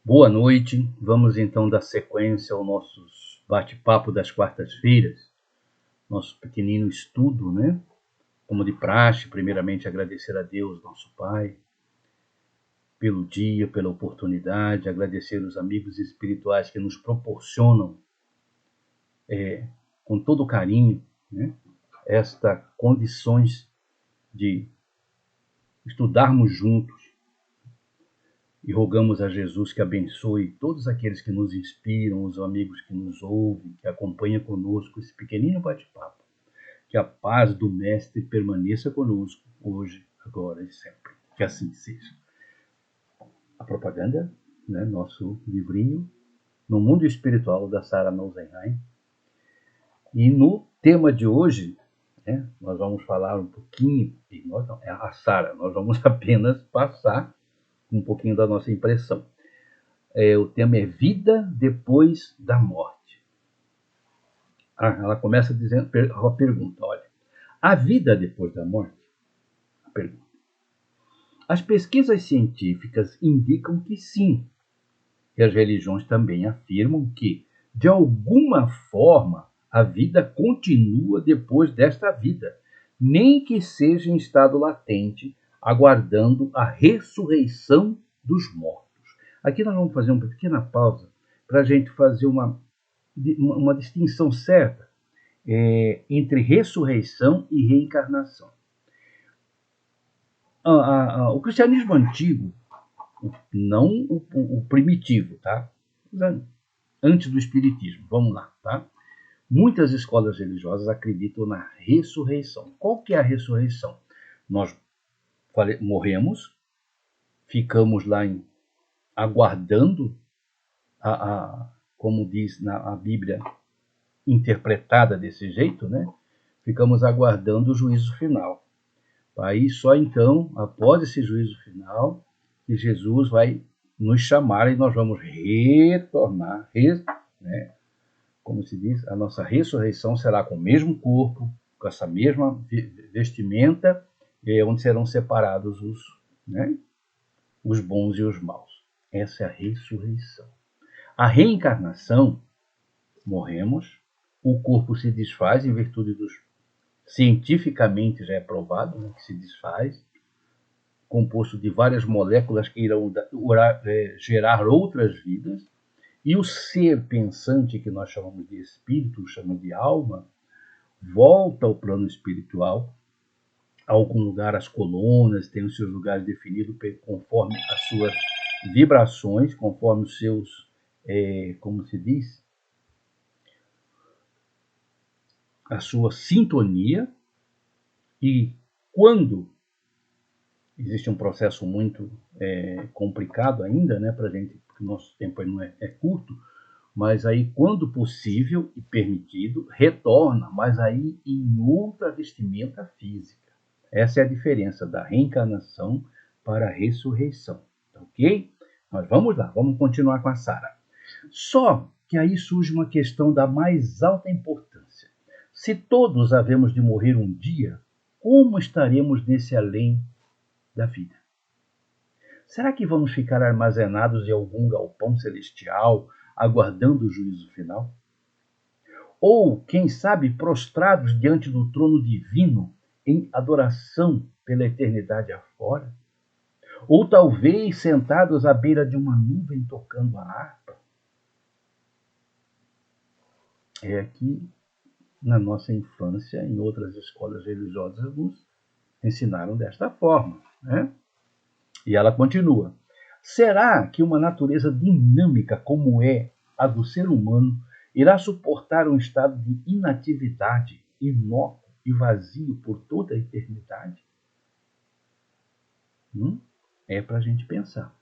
Boa noite, vamos então dar sequência ao nosso bate-papo das quartas-feiras, nosso pequenino estudo, né? Como de praxe, primeiramente agradecer a Deus, nosso Pai, pelo dia, pela oportunidade, agradecer os amigos espirituais que nos proporcionam, com todo carinho, né? Estas condições de estudarmos juntos, e rogamos a Jesus que abençoe todos aqueles que nos inspiram, os amigos que nos ouvem, que acompanham conosco esse pequenino bate-papo. Que a paz do Mestre permaneça conosco, hoje, agora e sempre. Que assim seja. A propaganda, né, nosso livrinho, No Mundo Espiritual, da Sarah Nosenheim. E no tema de hoje, né, nós vamos falar um pouquinho, é a Sarah, nós vamos apenas passar um pouquinho da nossa impressão. O tema é Vida Depois da Morte. Ela começa dizendo a pergunta, olha, há vida depois da morte? A pergunta. As pesquisas científicas indicam que sim, e as religiões também afirmam que, de alguma forma, a vida continua depois desta vida, nem que seja em estado latente, aguardando a ressurreição dos mortos. Aqui nós vamos fazer uma pequena pausa para a gente fazer uma distinção certa entre ressurreição e reencarnação. O cristianismo antigo, não o primitivo, tá? Antes do espiritismo, vamos lá, tá? Muitas escolas religiosas acreditam na ressurreição. Qual que é a ressurreição? Nós morremos, ficamos lá aguardando, como diz a Bíblia, interpretada desse jeito, né? Ficamos aguardando o juízo final. Aí só então, após esse juízo final, que Jesus vai nos chamar e nós vamos retornar, né? Como se diz, a nossa ressurreição será com o mesmo corpo, com essa mesma vestimenta, onde serão separados né, os bons e os maus. Essa é a ressurreição. A reencarnação, morremos, o corpo se desfaz em virtude dos cientificamente já é provado, né, que se desfaz, composto de várias moléculas que irão gerar outras vidas, e o ser pensante, que nós chamamos de espírito, chamamos de alma, volta ao plano espiritual, a algum lugar as colunas têm os seus lugares definidos conforme as suas vibrações, conforme os seus, como se diz, a sua sintonia, e quando existe um processo muito complicado ainda, né, para a gente, porque o nosso tempo não é curto, mas aí, quando possível e permitido, retorna, mas aí em outra vestimenta física. Essa é a diferença da reencarnação para a ressurreição, ok? Mas vamos lá, vamos continuar com a Sarah. Só que aí surge uma questão da mais alta importância. Se todos havemos de morrer um dia, como estaremos nesse além da vida? Será que vamos ficar armazenados em algum galpão celestial, aguardando o juízo final? Ou, quem sabe, prostrados diante do trono divino, em adoração pela eternidade afora? Ou talvez sentados à beira de uma nuvem tocando a harpa? É que, na nossa infância, em outras escolas religiosas, nos ensinaram desta forma, né? E ela continua. Será que uma natureza dinâmica como é a do ser humano irá suportar um estado de inatividade, inócuo e vazio por toda a eternidade? É para a gente pensar.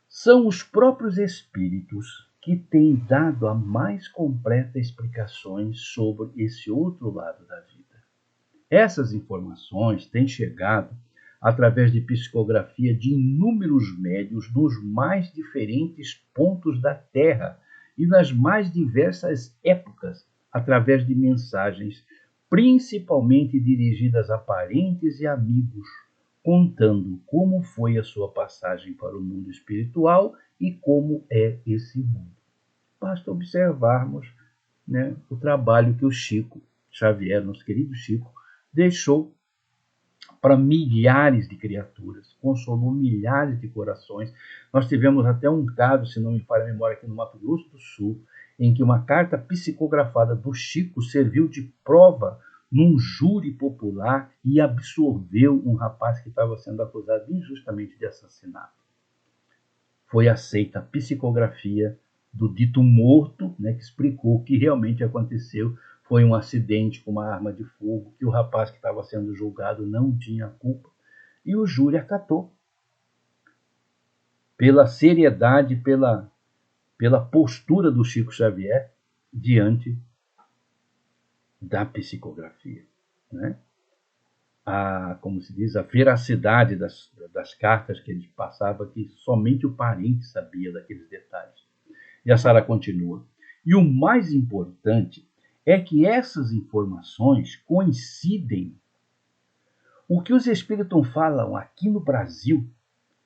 São os próprios espíritos que têm dado a mais completa explicações sobre esse outro lado da vida. Essas informações têm chegado através de psicografia de inúmeros médiuns nos mais diferentes pontos da Terra e nas mais diversas épocas, através de mensagens principalmente dirigidas a parentes e amigos, contando como foi a sua passagem para o mundo espiritual e como é esse mundo. Basta observarmos, né, o trabalho que o Chico Xavier, nosso querido Chico, deixou para milhares de criaturas, consolou milhares de corações. Nós tivemos até um caso, se não me falha a memória, aqui no Mato Grosso do Sul, em que uma carta psicografada do Chico serviu de prova num júri popular e absolveu um rapaz que estava sendo acusado injustamente de assassinato. Foi aceita a psicografia do dito morto, né, que explicou o que realmente aconteceu. Foi um acidente com uma arma de fogo, que o rapaz que estava sendo julgado não tinha culpa, e o júri acatou. Pela seriedade, pela postura do Chico Xavier diante da psicografia, né? Como se diz, a veracidade das cartas que ele passava, que somente o parente sabia daqueles detalhes. E a Sara continua. E o mais importante é que essas informações coincidem. O que os espíritos falam aqui no Brasil,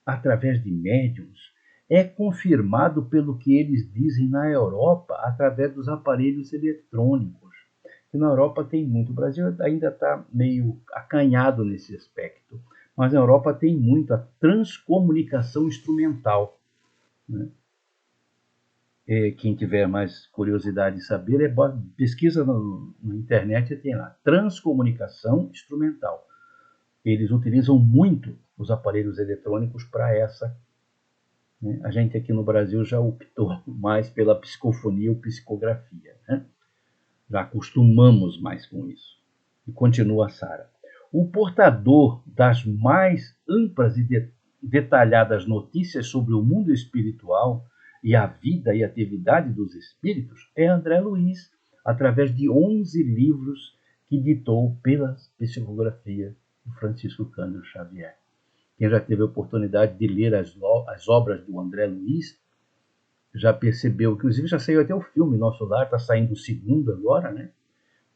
através de médiuns, é confirmado pelo que eles dizem na Europa, através dos aparelhos eletrônicos. E na Europa tem muito. O Brasil ainda está meio acanhado nesse aspecto. Mas na Europa tem muito a transcomunicação instrumental, né? Quem tiver mais curiosidade de saber, pesquisa na internet e tem lá. Transcomunicação instrumental. Eles utilizam muito os aparelhos eletrônicos para essa, né? A gente aqui no Brasil já optou mais pela psicofonia ou psicografia, né? Já acostumamos mais com isso. E continua a Sara. O portador das mais amplas e detalhadas notícias sobre o mundo espiritual e a vida e atividade dos espíritos é André Luiz, através de 11 livros que ditou pela psicografia de Francisco Cândido Xavier. Quem já teve a oportunidade de ler as obras do André Luiz já percebeu, inclusive já saiu até o filme Nosso Lar, está saindo o segundo agora, né?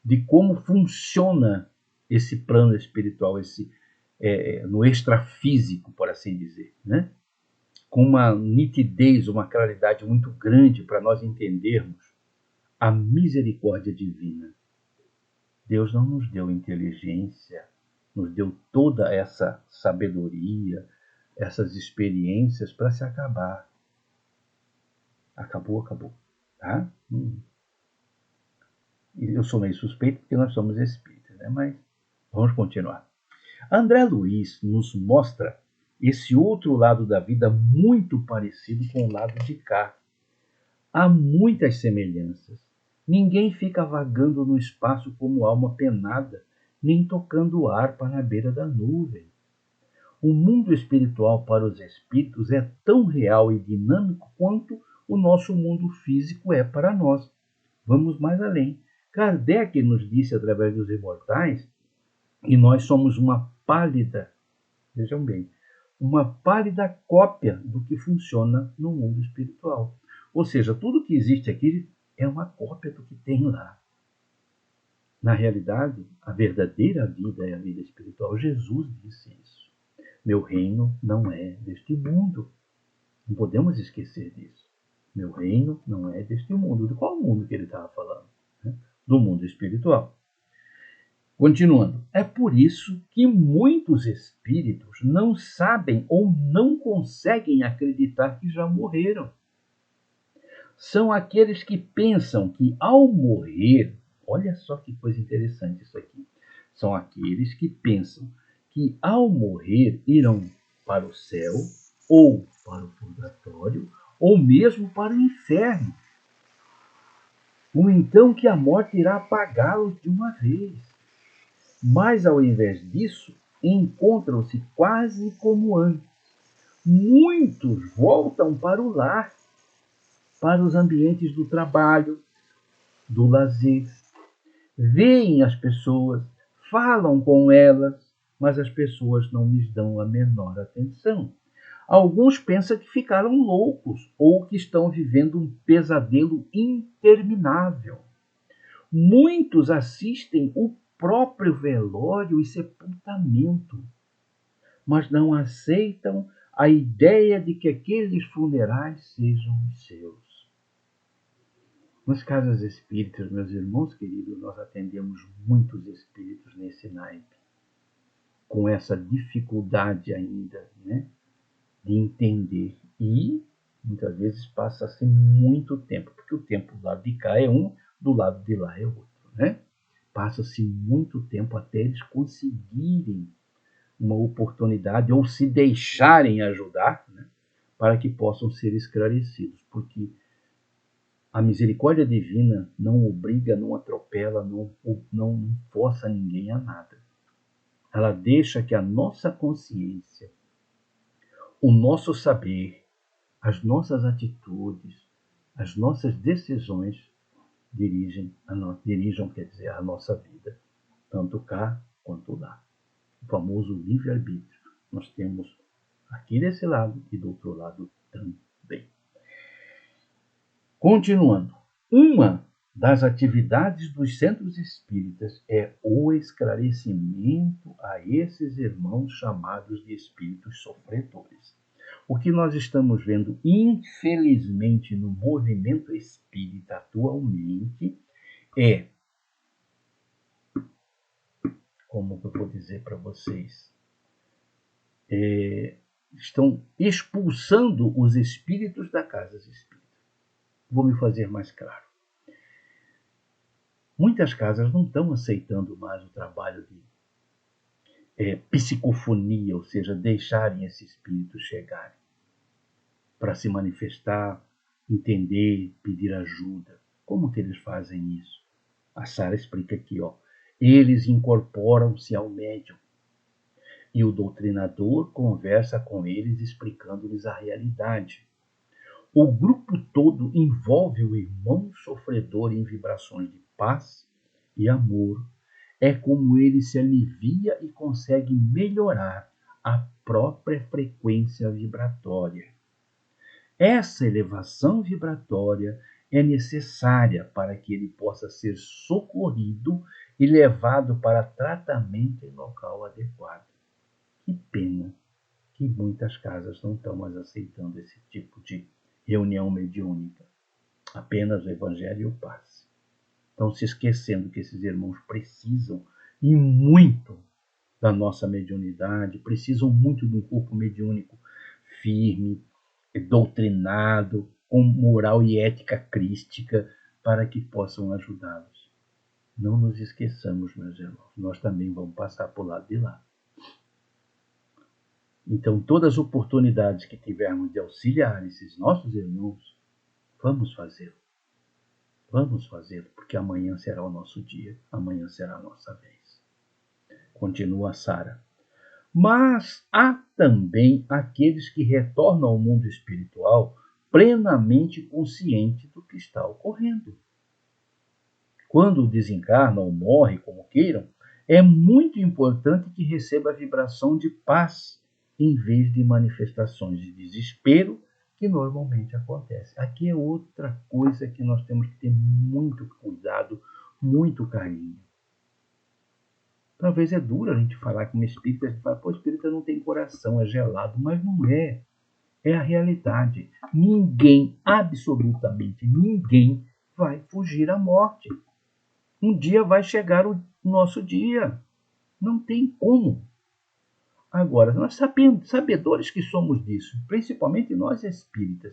De como funciona esse plano espiritual, no extrafísico, por assim dizer, né? Com uma nitidez, uma claridade muito grande para nós entendermos a misericórdia divina. Deus não nos deu inteligência, nos deu toda essa sabedoria, essas experiências para se acabar. Acabou, acabou. Tá? Eu sou meio suspeito porque nós somos espíritas, né? Mas vamos continuar. André Luiz nos mostra esse outro lado da vida muito parecido com o lado de cá. Há muitas semelhanças. Ninguém fica vagando no espaço como alma penada, nem tocando harpa na beira da nuvem. O mundo espiritual para os espíritos é tão real e dinâmico quanto o nosso mundo físico é para nós. Vamos mais além. Kardec nos disse através dos imortais que nós somos uma pálida, vejam bem, uma pálida cópia do que funciona no mundo espiritual. Ou seja, tudo que existe aqui é uma cópia do que tem lá. Na realidade, a verdadeira vida é a vida espiritual. Jesus disse isso. Meu reino não é deste mundo. Não podemos esquecer disso. Meu reino não é deste mundo. De qual mundo que ele estava falando? Do mundo espiritual. Continuando. É por isso que muitos espíritos não sabem ou não conseguem acreditar que já morreram. São aqueles que pensam que ao morrer, olha só que coisa interessante isso aqui, são aqueles que pensam que ao morrer irão para o céu, ou para o purgatório, ou mesmo para o inferno. Ou então que a morte irá apagá-los de uma vez. Mas ao invés disso, encontram-se quase como antes. Muitos voltam para o lar, para os ambientes do trabalho, do lazer. Veem as pessoas, falam com elas, mas as pessoas não lhes dão a menor atenção. Alguns pensam que ficaram loucos ou que estão vivendo um pesadelo interminável. Muitos assistem o próprio velório e sepultamento, mas não aceitam a ideia de que aqueles funerais sejam os seus. Nas casas espíritas, meus irmãos queridos, nós atendemos muitos espíritos nesse naipe, com essa dificuldade ainda, né, de entender. E muitas vezes passa-se muito tempo, porque o tempo do lado de cá é um, do lado de lá é outro, né? Passa-se muito tempo até eles conseguirem uma oportunidade ou se deixarem ajudar, né, para que possam ser esclarecidos, porque a misericórdia divina não obriga, não atropela, não força ninguém a nada. Ela deixa que a nossa consciência, o nosso saber, as nossas atitudes, as nossas decisões dirijam, quer dizer, a nossa vida, tanto cá quanto lá. O famoso livre-arbítrio. Nós temos aqui desse lado e do outro lado também. Continuando, uma das atividades dos centros espíritas é o esclarecimento a esses irmãos chamados de espíritos sofredores. O que nós estamos vendo, infelizmente, no movimento espírita atualmente é, como eu vou dizer para vocês, estão expulsando os espíritos da casa espírita. Vou me fazer mais claro. Muitas casas não estão aceitando mais o trabalho de psicofonia, ou seja, deixarem esse espírito chegarem para se manifestar, entender, pedir ajuda. Como que eles fazem isso? A Sara explica aqui, ó. Eles incorporam-se ao médium e o doutrinador conversa com eles explicando-lhes a realidade. O grupo todo envolve o irmão sofredor em vibrações de paz e amor. É como ele se alivia e consegue melhorar a própria frequência vibratória. Essa elevação vibratória é necessária para que ele possa ser socorrido e levado para tratamento em local adequado. Que pena que muitas casas não estão mais aceitando esse tipo de reunião mediúnica. Apenas o Evangelho e o passe. Estão se esquecendo que esses irmãos precisam e muito da nossa mediunidade, precisam muito de um corpo mediúnico firme, doutrinado, com moral e ética crística, para que possam ajudá-los. Não nos esqueçamos, meus irmãos, nós também vamos passar por lado de lá. Então, todas as oportunidades que tivermos de auxiliar esses nossos irmãos, vamos fazê-lo. Vamos fazê-lo, porque amanhã será o nosso dia, amanhã será a nossa vez. Continua Sara. Mas há também aqueles que retornam ao mundo espiritual plenamente consciente do que está ocorrendo. Quando desencarna ou morre, como queiram, é muito importante que receba a vibração de paz, em vez de manifestações de desespero que normalmente acontecem. Aqui é outra coisa que nós temos que ter muito cuidado, muito carinho. Talvez é duro a gente falar com um espírita, a gente fala, pô, espírita não tem coração, é gelado, mas não é. É a realidade. Ninguém, absolutamente ninguém, vai fugir à morte. Um dia vai chegar o nosso dia. Não tem como. Agora, nós sabedores que somos disso, principalmente nós espíritas,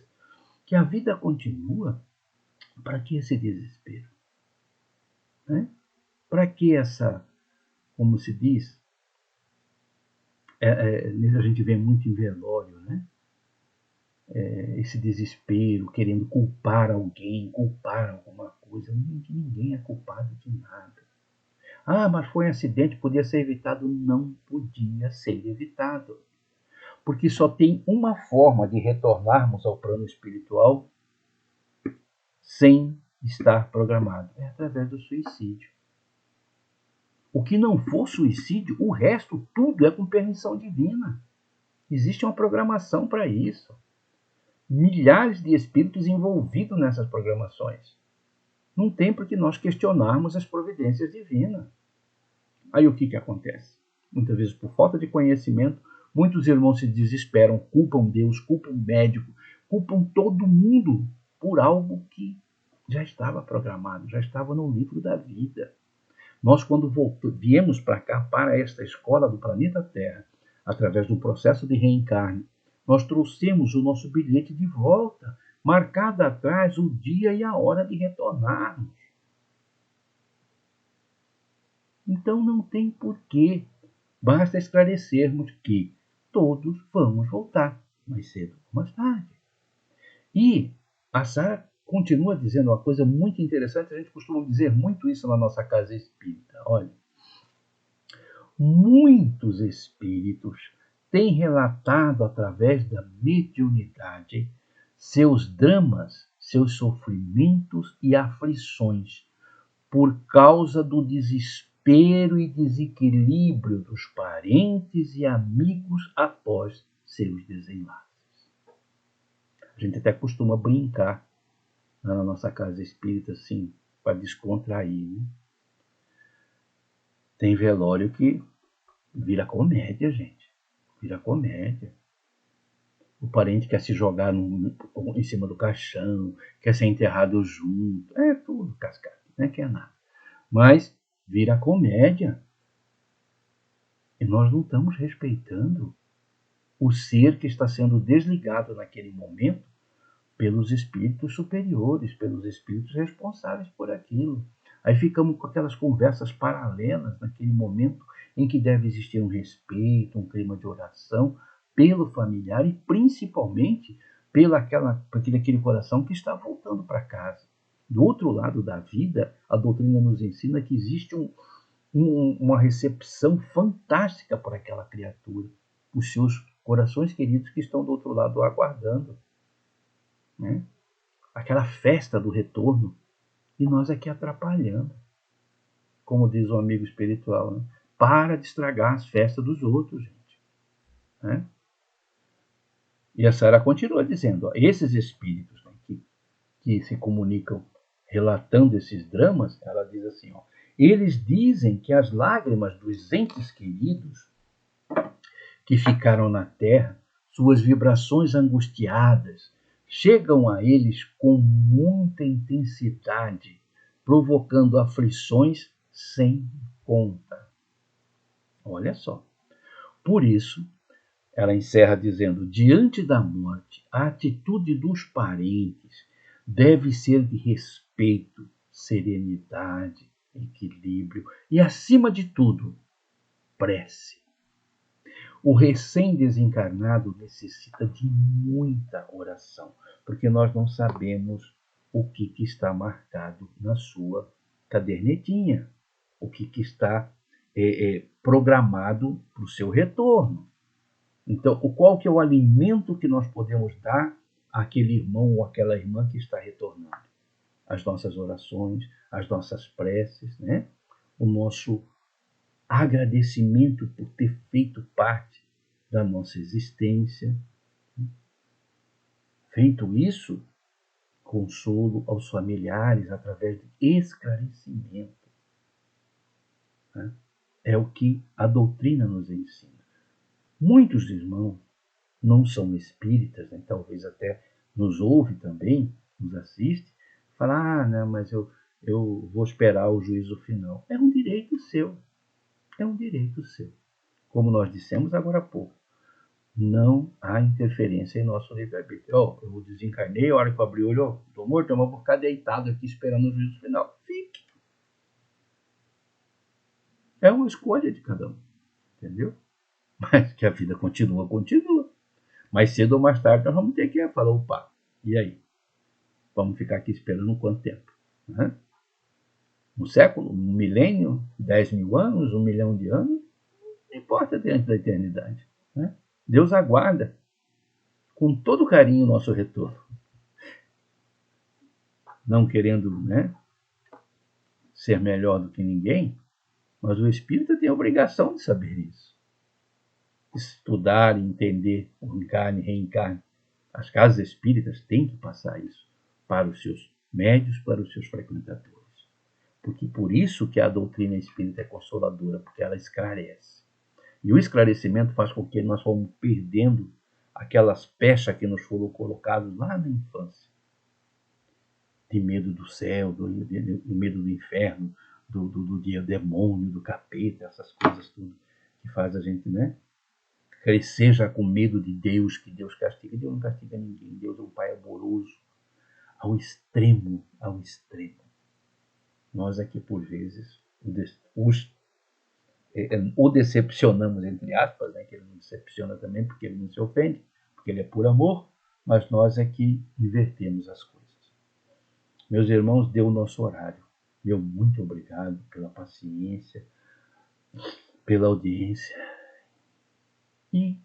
que a vida continua, para que esse desespero? Né? Para que essa, como se diz, a gente vê muito em velório, né? Esse desespero, querendo culpar alguém, culpar alguma coisa. Ninguém é culpado de nada. Ah, mas foi um acidente, podia ser evitado. Não podia ser evitado. Porque só tem uma forma de retornarmos ao plano espiritual sem estar programado. É através do suicídio. O que não for suicídio, o resto tudo é com permissão divina. Existe uma programação para isso. Milhares de espíritos envolvidos nessas programações. Não tem por que nós questionarmos as providências divinas. Aí o que acontece? Muitas vezes, por falta de conhecimento, Muitos irmãos se desesperam, culpam Deus, culpam o médico, culpam todo mundo por algo que já estava programado, já estava no livro da vida. Nós, quando viemos para cá, para esta escola do planeta Terra, através do processo de reencarne, nós trouxemos o nosso bilhete de volta, marcado atrás o dia e a hora de retornarmos. Então não tem porquê. Basta esclarecermos que todos vamos voltar, mais cedo ou mais tarde. E a Sara continua dizendo uma coisa muito interessante, a gente costuma dizer muito isso na nossa casa espírita. Olha, muitos espíritos têm relatado através da mediunidade seus dramas, seus sofrimentos e aflições por causa do desespero e desequilíbrio dos parentes e amigos após seus desenlaces. A gente até costuma brincar na nossa casa espírita, assim, para descontrair, né? Tem velório que vira comédia, gente. Vira comédia. O parente quer se jogar em cima do caixão, quer ser enterrado junto. É tudo cascata, não é que é nada. Mas vira comédia. E nós não estamos respeitando o ser que está sendo desligado naquele momento pelos espíritos superiores, pelos espíritos responsáveis por aquilo. Aí ficamos com aquelas conversas paralelas naquele momento em que deve existir um respeito, um clima de oração pelo familiar e principalmente pelo aquele coração que está voltando para casa. Do outro lado da vida, a doutrina nos ensina que existe uma recepção fantástica por aquela criatura, os seus corações queridos que estão do outro lado aguardando, né? Aquela festa do retorno, e nós aqui atrapalhando. Como diz um amigo espiritual, né? Para de estragar as festas dos outros, gente. Né? E a Sara continua dizendo, ó, esses espíritos, né, que se comunicam relatando esses dramas, ela diz assim, ó, eles dizem que as lágrimas dos entes queridos que ficaram na terra, suas vibrações angustiadas, chegam a eles com muita intensidade, provocando aflições sem conta. Olha só. Por isso, ela encerra dizendo, diante da morte, a atitude dos parentes deve ser de respeito, serenidade, equilíbrio e, acima de tudo, prece. O recém-desencarnado necessita de muita oração, porque nós não sabemos o que está marcado na sua cadernetinha, o que está programado para o seu retorno. Então, qual que é o alimento que nós podemos dar àquele irmão ou àquela irmã que está retornando? As nossas orações, as nossas preces, né? O nosso agradecimento por ter feito parte da nossa existência. Feito isso, consolo aos familiares através de esclarecimento. Né? É o que a doutrina nos ensina. Muitos irmãos não são espíritas, né? Talvez até nos ouve também, nos assiste, fala, não, mas eu vou esperar o juízo final. É um direito seu. É um direito seu. Como nós dissemos agora há pouco, não há interferência em nosso livre-arbítrio. Eu desencarnei, a hora que eu abri o olho, estou morto, eu vou ficar deitado aqui esperando o juízo final. Fique. É uma escolha de cada um, entendeu? Mas que a vida continua. Mais cedo ou mais tarde nós vamos ter que falar, opa, e aí? Vamos ficar aqui esperando quanto tempo? Né? Um século? Um milênio? 10 mil anos? 1 milhão de anos? Não importa diante da eternidade. Né? Deus aguarda com todo carinho o nosso retorno. Não querendo, né, ser melhor do que ninguém, mas o espírita tem a obrigação de saber isso. Estudar e entender o encarne e reencarne. As casas espíritas têm que passar isso para os seus médios, para os seus frequentadores. Porque por isso que a doutrina espírita é consoladora, porque ela esclarece. E o esclarecimento faz com que nós fomos perdendo aquelas pechas que nos foram colocadas lá na infância. De medo do céu, de medo do inferno, do demônio, do capeta, essas coisas tudo que faz a gente, né, crescer já com medo de Deus, que Deus castiga. Deus não castiga ninguém, Deus é um Pai amoroso, ao extremo, ao extremo. Nós aqui, por vezes, o decepcionamos, entre aspas, né, que ele não decepciona também, porque ele não se ofende, porque ele é por amor, mas nós é que invertemos as coisas. Meus irmãos, deu o nosso horário. Meu muito obrigado pela paciência, pela audiência. E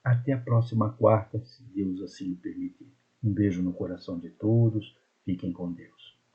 até a próxima quarta, se Deus assim o permitir. Um beijo no coração de todos. Fiquem com Deus.